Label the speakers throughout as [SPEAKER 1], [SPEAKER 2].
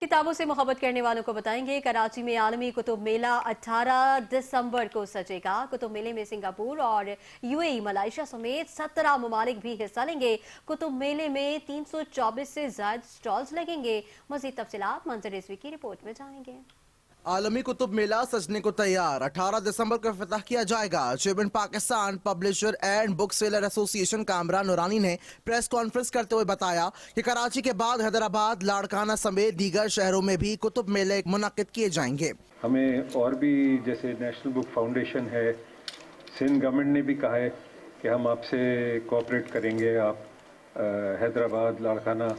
[SPEAKER 1] किताबों से मोहब्बत करने वालों को बताएंगे, कराची में आलमी कुतुब मेला 18 दिसंबर को सजेगा। कुतुब मेले में सिंगापुर और यूएई, मलेशिया समेत 17 ममालिक भी हिस्सा लेंगे। कुतुब मेले में 324 से ज्यादा स्टॉल्स लगेंगे। मजीद तफसीलात मंजर रिजवी की रिपोर्ट में जानेंगे।
[SPEAKER 2] आलमी कुतुब मेला सजने को तैयार। 18 दिसंबर को इफ्तिताह किया जाएगा। Chairman Pakistan publisher and book seller association Kamran नूरानी ने प्रेस कॉन्फ्रेंस करते हुए बताया कि कराची के बाद हैदराबाद, लाड़काना समेत दीगर शहरों में भी कुतुब मेले मुनक्किद किए जाएंगे।
[SPEAKER 3] हमें और भी, जैसे नेशनल बुक फाउंडेशन है, सिंध गवर्नमेंट ने भी कहा है कि हम आपसे कोऑपरेट करेंगे, आप हैदराबाद, लाड़काना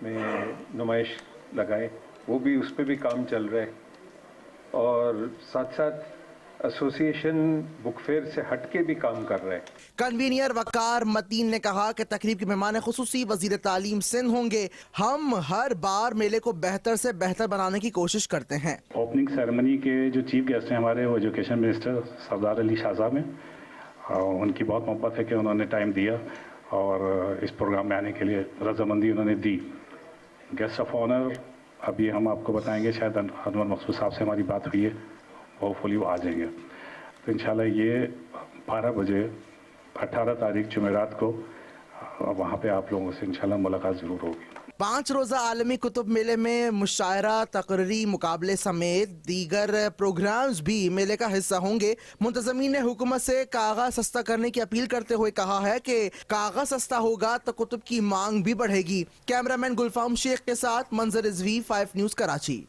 [SPEAKER 3] में नुमाइश लगाएं। वो भी, उस पर भी काम चल रहा है। और साथ साथ एसोसिएशन बुक फेयर से हटके भी काम कर रहे हैं।
[SPEAKER 2] कन्वीनियर वकार मतीन ने कहा कि तकरीब के मेहमान खुसूसी वजीर तालीम सिंध होंगे। हम हर बार मेले को बेहतर से बेहतर बनाने की कोशिश करते हैं।
[SPEAKER 4] ओपनिंग सेरेमनी के जो चीफ गेस्ट हैं हमारे, वो एजुकेशन मिनिस्टर सरदार अली शाह साहब हैं। उनकी बहुत मोहब्बत है कि उन्होंने टाइम दिया और इस प्रोग्राम में आने के लिए रजामंदी उन्होंने दी। गेस्ट ऑफ ऑनर अभी हम आपको बताएंगे, शायद अनवर मकसूद साहब से हमारी बात हुई है, होपफुली वो आ जाएंगे। तो इंशाल्लाह ये 12 बजे 18 तारीख जुमेरात को वहाँ पे आप लोगों से इंशाल्लाह मुलाकात ज़रूर होगी।
[SPEAKER 2] 5 रोज़ा आलमी कुतुब मेले में मुशायरा, तकरीरी मुकाबले समेत दीगर प्रोग्राम्स भी मेले का हिस्सा होंगे। मुंतज़मीन ने हुकूमत से कागज़ सस्ता करने की अपील करते हुए कहा है कि कागज़ सस्ता होगा तो कुतुब की मांग भी बढ़ेगी। कैमरामैन गुलफाम शेख के साथ मंजर रिजवी, 5 न्यूज़, कराची।